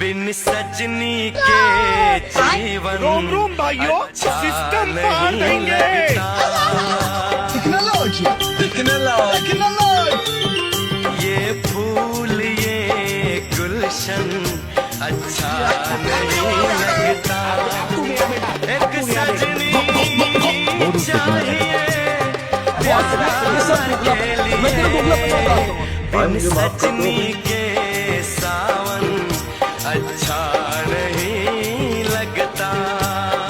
बिन सजनी के जीवन रोम रोम भाइयों, अच्छा सिस्टम पार नहीं देंगे। लगता। ये फूल ये गुलशन अच्छा नहीं लगता। एक सजनी चाहिए प्यार के लिए, बिन सजनी के सावन अच्छा